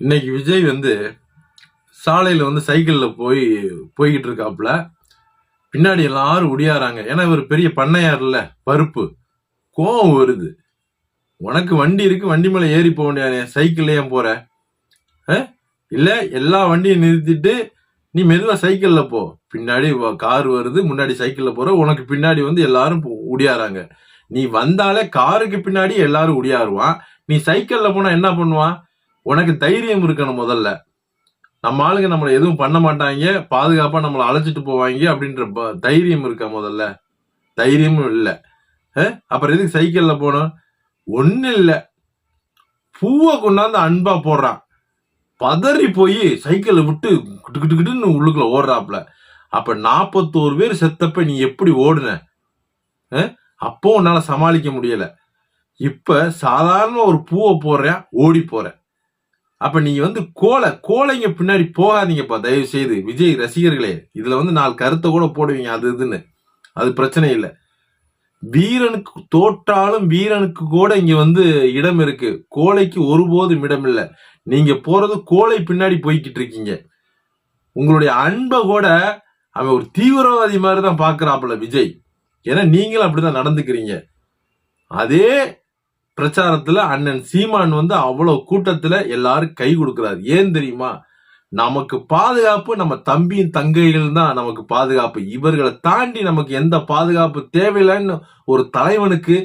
இன்னைக்கு விஜய் வந்து சாலையில வந்து சைக்கிள்ல போய்கிட்டு இருக்காப்புல. பின்னாடி எல்லாரும் ஒடியாராங்க. ஏன்னா இவர் பெரிய பண்ணையார் இல்ல, பருப்பு. கோவம் வருது. உனக்கு வண்டி இருக்கு, வண்டி மேல ஏறி போக வேண்டிய சைக்கிள்ல ஏன் போற? இல்ல எல்லா வண்டியும் நிறுத்திட்டு நீ மெதுவா சைக்கிள்ல போ. பின்னாடி கார் வருது, முன்னாடி சைக்கிள்ல போற, உனக்கு பின்னாடி வந்து எல்லாரும் ஒடியாராங்க. நீ வந்தாலே காருக்கு பின்னாடி எல்லாரும் ஒடியாருவான். நீ சைக்கிள்ல போனா என்ன பண்ணுவான்? உனக்கு தைரியம் இருக்கணும் முதல்ல. நம்ம ஆளுங்க நம்மளை எதுவும் பண்ண மாட்டாங்க, பாதுகாப்பா நம்மளை அழைச்சிட்டு போவாங்க அப்படின்ற தைரியம் இருக்கா முதல்ல? தைரியமும் இல்லை. அப்புறம் எதுக்கு சைக்கிள்ல போனோம்? ஒண்ணு இல்ல, பூவை கொண்டாந்து அன்பா போடுறான். பதறி போய் சைக்கிளை விட்டு கிட்டுக்கிட்டுன்னு உள்ளுக்குள்ள ஓடுறாப்ல. அப்ப 41 பேர் செத்தப்ப நீ எப்படி ஓடுன? அப்போ உன்னால சமாளிக்க முடியல. இப்ப சாதாரண ஒரு பூவை போடுறேன், ஓடி போற. அப்ப நீங்க வந்து கோழைங்க பின்னாடி போகாதீங்கப்பா தயவு செய்து. விஜய் ரசிகர்களே, இதுல வந்து 4 கருத்தை கூட போடுவீங்க, அது இதுன்னு, அது பிரச்சனை இல்லை. வீரனுக்கு தோற்றாலும் வீரனுக்கு கூட இங்க வந்து இடம் இருக்கு. கோழைக்கு ஒருபோதும் இடம் இல்லை. நீங்க போறது கோழை பின்னாடி போய்கிட்டு இருக்கீங்க. உங்களுடைய அன்பை கூட அவன் ஒரு தீவிரவாதி மாதிரி தான் பாக்குறாப்புல விஜய். ஏன்னா நீங்களும் அப்படிதான் நடந்துக்கிறீங்க. அதே பிரச்சாரத்துல அண்ணன் சீமான் வந்து அவ்வளவு கூட்டத்துல எல்லாரும் கை கொடுக்கிறாரு. ஏன் தெரியுமா? நமக்கு பாதுகாப்பு நம்ம தம்பியின் தங்கைகள் தான் நமக்கு பாதுகாப்பு. இவர்களை தாண்டி நமக்கு எந்த பாதுகாப்பு தேவையில்லைன்னு ஒரு தலைவனுக்கு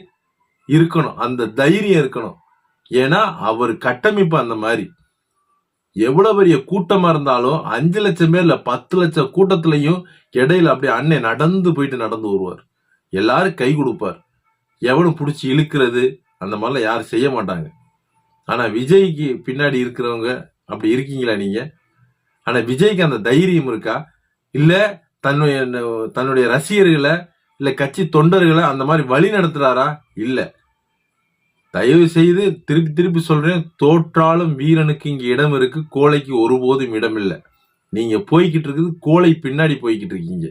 இருக்கணும், அந்த தைரியம் இருக்கணும். ஏன்னா அவர் கட்டமைப்பு அந்த மாதிரி. எவ்வளவு பெரிய கூட்டமா இருந்தாலும் 5 லட்சம் பேர்ல 10 லட்சம் கூட்டத்திலையும் இடையில அப்படியே அண்ணன் நடந்து வருவார். எல்லாரும் கை கொடுப்பார். எவனும் பிடிச்சி இழுக்கிறது அந்த மாதிரிலாம் யாரும் செய்ய மாட்டாங்க. ஆனா விஜய்க்கு பின்னாடி இருக்கிறவங்க அப்படி இருக்கீங்களா நீங்க? ஆனா விஜய்க்கு அந்த தைரியம் இருக்கா? இல்ல தன்னுடைய ரசிகர்களை இல்ல கட்சி தொண்டர்களை அந்த மாதிரி வழி நடத்துறாரா? இல்ல. தயவு செய்து திருப்பி சொல்றேன், தோற்றாலும் வீரனுக்கு இங்க இடம் இருக்கு, கோழைக்கு ஒருபோதும் இடம் இல்லை. நீங்க போய்கிட்டு இருக்குது, கோழை பின்னாடி போய்கிட்டு இருக்கீங்க.